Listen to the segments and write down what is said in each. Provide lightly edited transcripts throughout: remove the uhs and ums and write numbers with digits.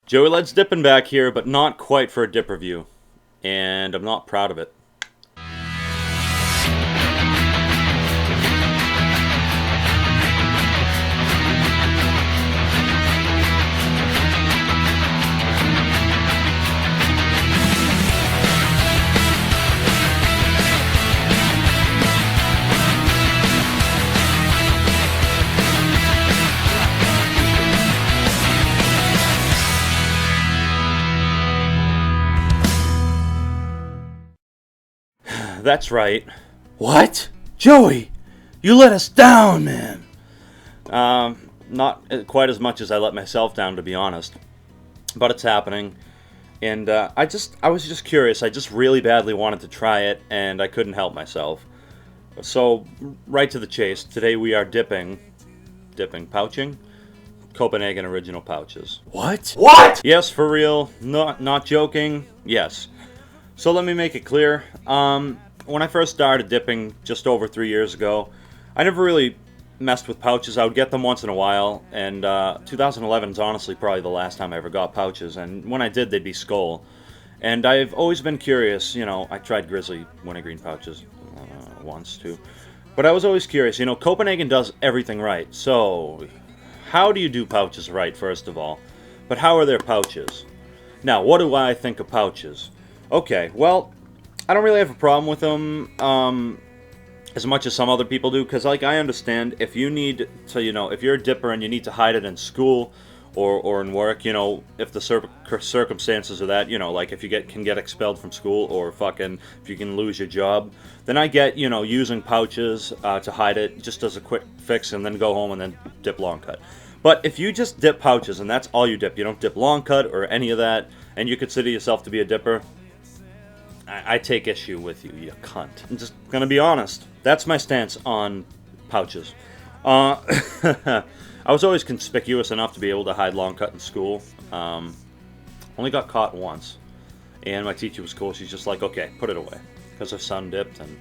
Joey Led's dipping back here, but not quite for a dip review. And I'm not proud of it. That's right. What? Joey, you let us down, man. Not quite as much as I let myself down, to be honest. But it's happening. And I was just curious. I just really badly wanted to try it, and I couldn't help myself. So, right to the chase. Today we are pouching, Copenhagen original pouches. What? What? Yes, for real. Not joking. Yes. So let me make it clear. When I first started dipping just over 3 years ago, I never really messed with pouches. I would get them once in a while, and 2011 is honestly probably the last time I ever got pouches, and when I did, they'd be Skull. And I've always been curious, you know, I tried Grizzly wintergreen pouches once too, but I was always curious, you know, Copenhagen does everything right, so how do you do pouches right, first of all? But how are their pouches? Now, what do I think of pouches? Okay, well, I don't really have a problem with them as much as some other people do, because, like, I understand if you need to, you know, if you're a dipper and you need to hide it in school or in work, you know, if the circumstances are that, you know, like if you can get expelled from school or fucking if you can lose your job, then I get, you know, using pouches to hide it just as a quick fix and then go home and then dip long cut. But if you just dip pouches and that's all you dip, you don't dip long cut or any of that, and you consider yourself to be a dipper, I take issue with you, you cunt. I'm just gonna be honest. That's my stance on pouches. I was always conspicuous enough to be able to hide long cut in school. Only got caught once. And my teacher was cool. She's just like, okay, put it away. Because her son dipped, and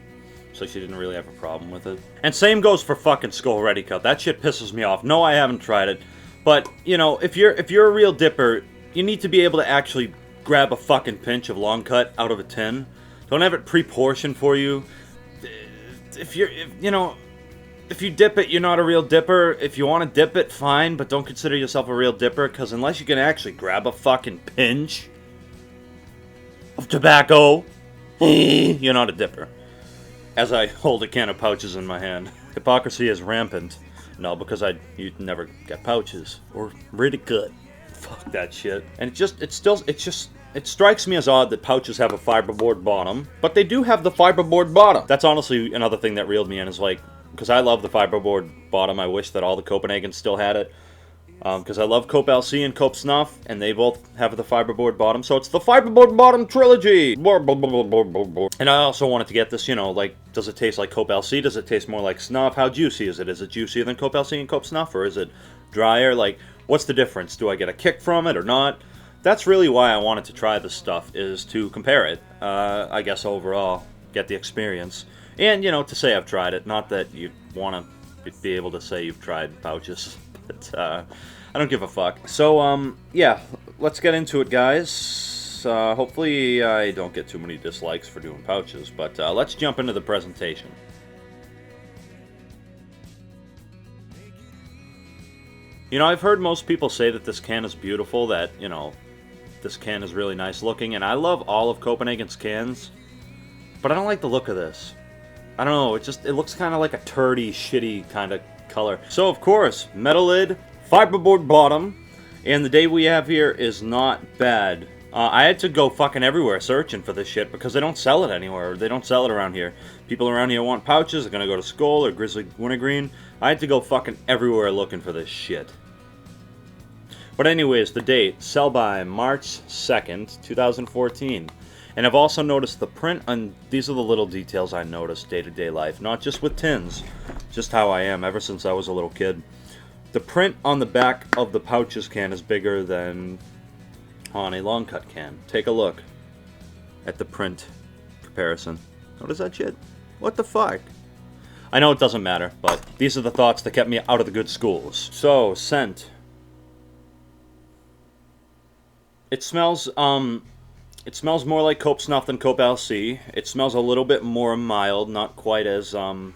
so she didn't really have a problem with it. And same goes for fucking Skull Ready Cut. That shit pisses me off. No, I haven't tried it. But, you know, if you're a real dipper, you need to be able to actually grab a fucking pinch of long cut out of a tin. Don't have it pre-portioned for you. If you dip it, you're not a real dipper. If you want to dip it, fine, but don't consider yourself a real dipper, because unless you can actually grab a fucking pinch of tobacco, you're not a dipper. As I hold a can of pouches in my hand. Hypocrisy is rampant. No, because you'd never get pouches. Or really good. Fuck that shit. And it strikes me as odd that pouches have a fiberboard bottom, but they do have the fiberboard bottom. That's honestly another thing that reeled me in, is like, because I love the fiberboard bottom, I wish that all the Copenhagens still had it. Because I love Cope LC and Cope Snuff, and they both have the fiberboard bottom, so it's the fiberboard bottom trilogy! And I also wanted to get this, you know, like, does it taste like Cope LC? Does it taste more like Snuff? How juicy is it? Is it juicier than Cope LC and Cope Snuff, or is it drier? Like, what's the difference? Do I get a kick from it or not? That's really why I wanted to try this stuff, is to compare it, I guess overall, get the experience. And, you know, to say I've tried it, not that you want to be able to say you've tried pouches, but I don't give a fuck. So, yeah, let's get into it, guys. Hopefully I don't get too many dislikes for doing pouches, but let's jump into the presentation. You know, I've heard most people say that this can is beautiful, that, you know, this can is really nice looking, and I love all of Copenhagen's cans, but I don't like the look of this. I don't know, it looks kind of like a turdy, shitty kind of color. So, of course, metal lid, fiberboard bottom, and the date we have here is not bad. I had to go fucking everywhere searching for this shit because they don't sell it anywhere. They don't sell it around here. People around here want pouches, they're gonna go to Skull or Grizzly Wintergreen. I had to go fucking everywhere looking for this shit. But anyways, the date, sell by March 2nd, 2014. And I've also noticed the print on, these are the little details I noticed day-to-day life, not just with tins, just how I am ever since I was a little kid. The print on the back of the pouches can is bigger than on a long cut can. Take a look at the print comparison. Notice that shit? What the fuck? I know it doesn't matter, but these are the thoughts that kept me out of the good schools. So, scent. It smells more like Cope Snuff than Cope LC. It smells a little bit more mild, not quite as, I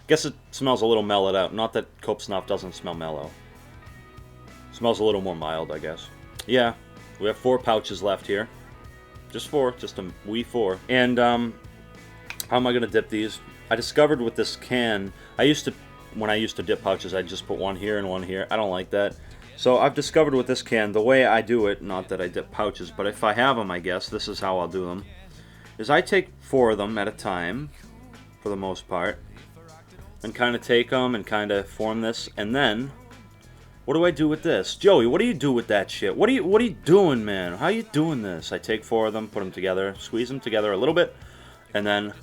guess it smells a little mellowed out. Not that Cope Snuff doesn't smell mellow. It smells a little more mild, I guess. Yeah, we have 4 pouches left here. Just 4, just a wee 4. And, how am I going to dip these? I discovered with this can, when I used to dip pouches, I'd just put one here and one here. I don't like that. So I've discovered with this can, the way I do it, not that I dip pouches, but if I have them, I guess, this is how I'll do them, is I take 4 of them at a time, for the most part, and kind of take them and kind of form this, and then, what do I do with this? Joey, what do you do with that shit? What are you doing, man? How are you doing this? I take 4 of them, put them together, squeeze them together a little bit, and then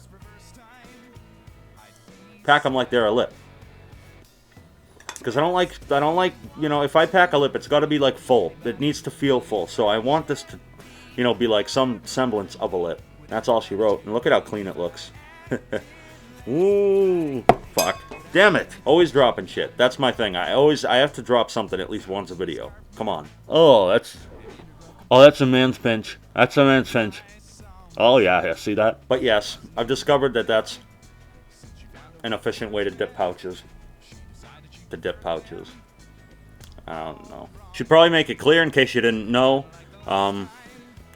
pack them like they're a lip. Because I don't like, you know, if I pack a lip, it's got to be, like, full. It needs to feel full. So I want this to, you know, be like some semblance of a lip. That's all she wrote. And look at how clean it looks. Ooh. Fuck. Damn it. Always dropping shit. That's my thing. I have to drop something at least once a video. Come on. Oh, that's a man's pinch. That's a man's pinch. Oh, yeah, see that? But yes, I've discovered that that's an efficient way to dip pouches. I don't know. Should probably make it clear in case you didn't know.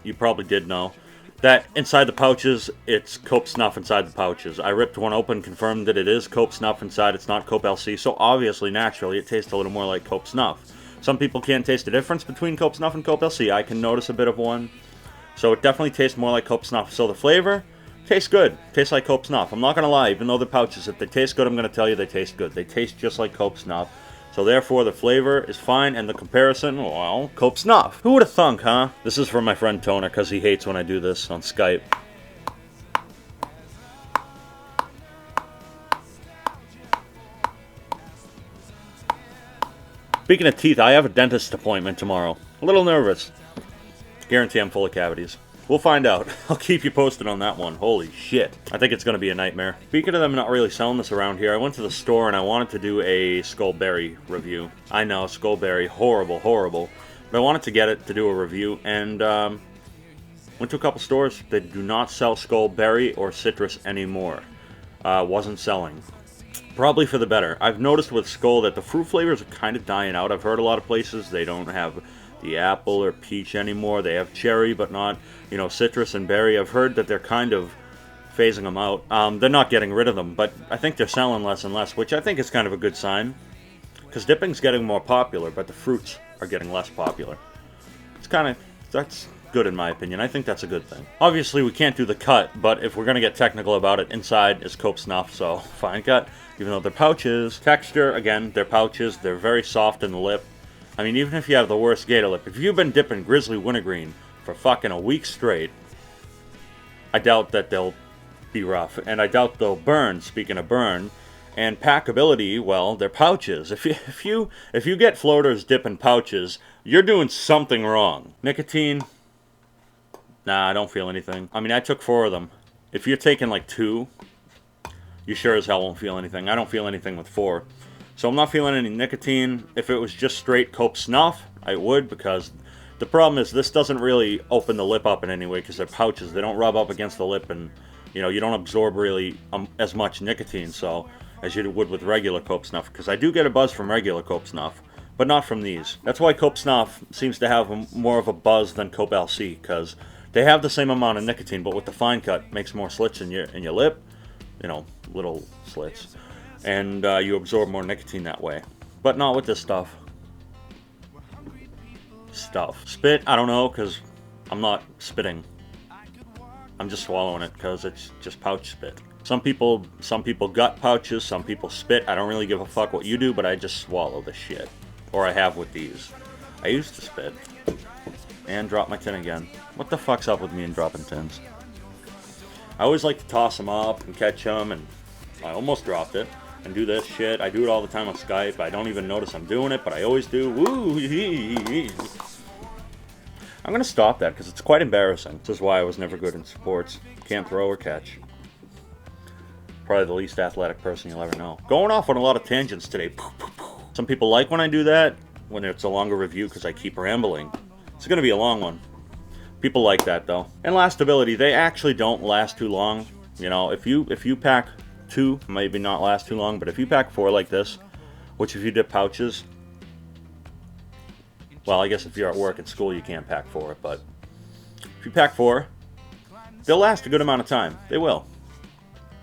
You probably did know that inside the pouches, it's Cope Snuff inside the pouches. I ripped one open, confirmed that it is Cope Snuff inside. It's not Cope LC, so obviously, naturally, it tastes a little more like Cope Snuff. Some people can't taste the difference between Cope Snuff and Cope LC. I can notice a bit of one. So it definitely tastes more like Cope Snuff. So the flavor tastes good. Tastes like Cope Snuff. I'm not going to lie, even though they're pouches, if they taste good, I'm going to tell you they taste good. They taste just like Cope Snuff. So therefore, the flavor is fine, and the comparison, well, Cope Snuff. Who would have thunk, huh? This is from my friend Toner, because he hates when I do this on Skype. Speaking of teeth, I have a dentist appointment tomorrow. A little nervous. Guarantee I'm full of cavities. We'll find out. I'll keep you posted on that one. Holy shit. I think it's going to be a nightmare. Speaking of them not really selling this around here, I went to the store and I wanted to do a Skullberry review. I know, Skullberry, horrible, horrible. But I wanted to get it to do a review, and went to a couple stores that do not sell Skullberry or citrus anymore. Wasn't selling. Probably for the better. I've noticed with Skull that the fruit flavors are kind of dying out. I've heard a lot of places they don't have the apple or peach anymore. They have cherry, but not, you know, citrus and berry. I've heard that they're kind of phasing them out. They're not getting rid of them, but I think they're selling less and less, which I think is kind of a good sign. Because dipping's getting more popular, but the fruits are getting less popular. That's good in my opinion. I think that's a good thing. Obviously, we can't do the cut, but if we're going to get technical about it, inside is Cope Snuff, so fine cut. Even though they're pouches. Texture, again, they're pouches. They're very soft in the lip. I mean, even if you have the worst gator lip, if you've been dipping Grizzly Wintergreen for fucking a week straight, I doubt that they'll be rough. And I doubt they'll burn, speaking of burn. And packability, well, they're pouches. If you get floaters dipping pouches, you're doing something wrong. Nicotine, nah, I don't feel anything. I mean, I took 4 of them. If you're taking like 2, you sure as hell won't feel anything. I don't feel anything with 4. So I'm not feeling any nicotine. If it was just straight Cope Snuff, I would, because the problem is this doesn't really open the lip up in any way because they're pouches. They don't rub up against the lip, and you know, you don't absorb really as much nicotine so as you would with regular Cope Snuff, because I do get a buzz from regular Cope Snuff, but not from these. That's why Cope Snuff seems to have more of a buzz than Cope LC, because they have the same amount of nicotine, but with the fine cut, makes more slits in your lip, you know, little slits. And you absorb more nicotine that way. But not with this stuff. Spit, I don't know, because I'm not spitting. I'm just swallowing it, because it's just pouch spit. Some people gut pouches, some people spit. I don't really give a fuck what you do, but I just swallow the shit. Or I have with these. I used to spit. And drop my tin again. What the fuck's up with me and dropping tins? I always like to toss them up and catch them, and I almost dropped it. And do this shit. I do it all the time on Skype. I don't even notice I'm doing it, but I always do. Woo! I'm going to stop that because it's quite embarrassing. This is why I was never good in sports. Can't throw or catch. Probably the least athletic person you'll ever know. Going off on a lot of tangents today. Some people like when I do that, when it's a longer review because I keep rambling. It's going to be a long one. People like that though. And lastability, they actually don't last too long. You know, if you pack 2, maybe not last too long, but if you pack 4 like this, which if you dip pouches, well, I guess if you're at work at school you can't pack 4, but if you pack 4, they'll last a good amount of time. They will.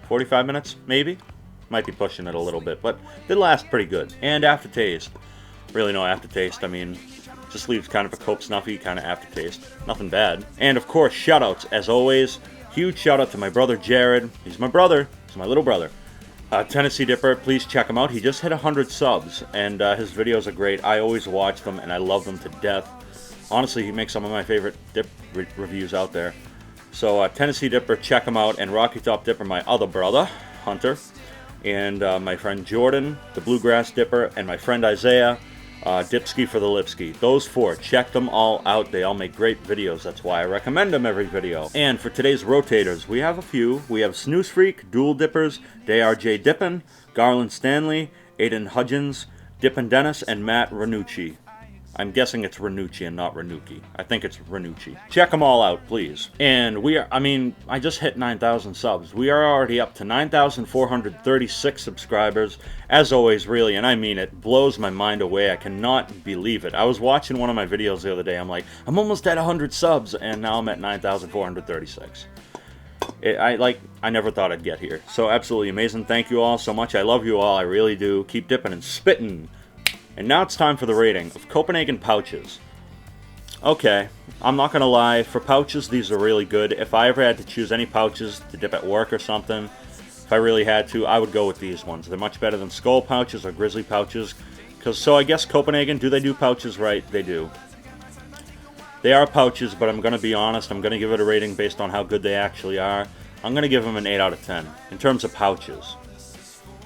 45 minutes, maybe? Might be pushing it a little bit, but they last pretty good. And aftertaste. Really no aftertaste. I mean, just leaves kind of a cope snuffy kind of aftertaste. Nothing bad. And of course, shoutouts, as always. Huge shout out to my brother Jared. He's my brother. He's my little brother. Tennessee Dipper, please check him out. He just hit 100 subs, and his videos are great. I always watch them, and I love them to death. Honestly, he makes some of my favorite dip reviews out there. So Tennessee Dipper, check him out. And Rocky Top Dipper, my other brother, Hunter. And my friend Jordan, the Bluegrass Dipper, and my friend Isaiah, Dipski for the Lipski. Those 4, check them all out. They all make great videos. That's why I recommend them every video. And for today's rotators, we have a few. We have Snooze Freak, Dual Dippers, DRJ Dippin, Garland Stanley, Aiden Hudgens, Dippin Dennis, and Matt Ranucci. I'm guessing it's Ranucci and not Ranucci. I think it's Ranucci. Check them all out, please. And we are, I just hit 9,000 subs. We are already up to 9,436 subscribers. As always, really, and I mean it, blows my mind away. I cannot believe it. I was watching one of my videos the other day. I'm like, I'm almost at 100 subs, and now I'm at 9,436. I never thought I'd get here. So absolutely amazing. Thank you all so much. I love you all. I really do. Keep dipping and spitting. And now it's time for the rating of Copenhagen pouches. Okay, I'm not gonna lie, for pouches these are really good. If I ever had to choose any pouches to dip at work or something, if I really had to, I would go with these ones. They're much better than Skull pouches or Grizzly pouches. So I guess Copenhagen, do they do pouches right? They do. They are pouches, but I'm gonna be honest, I'm gonna give it a rating based on how good they actually are. I'm gonna give them an 8 out of 10 in terms of pouches.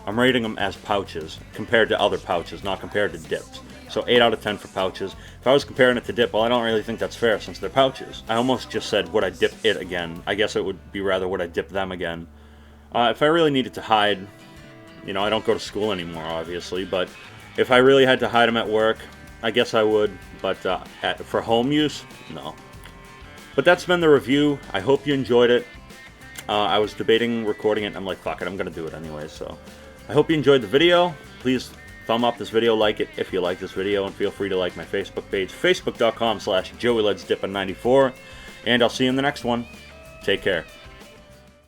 I'm rating them as pouches compared to other pouches, not compared to dips. So 8 out of 10 for pouches. If I was comparing it to dip, well, I don't really think that's fair since they're pouches. I almost just said, would I dip it again? I guess it would be rather, would I dip them again? If I really needed to hide, you know, I don't go to school anymore, obviously, but if I really had to hide them at work, I guess I would, but for home use, no. But that's been the review. I hope you enjoyed it. I was debating recording it, and I'm like, fuck it, I'm going to do it anyway, so... I hope you enjoyed the video. Please thumb up this video, like it if you like this video, and feel free to like my Facebook page, facebook.com/JoeyLetsDippin94, and I'll see you in the next one. Take care.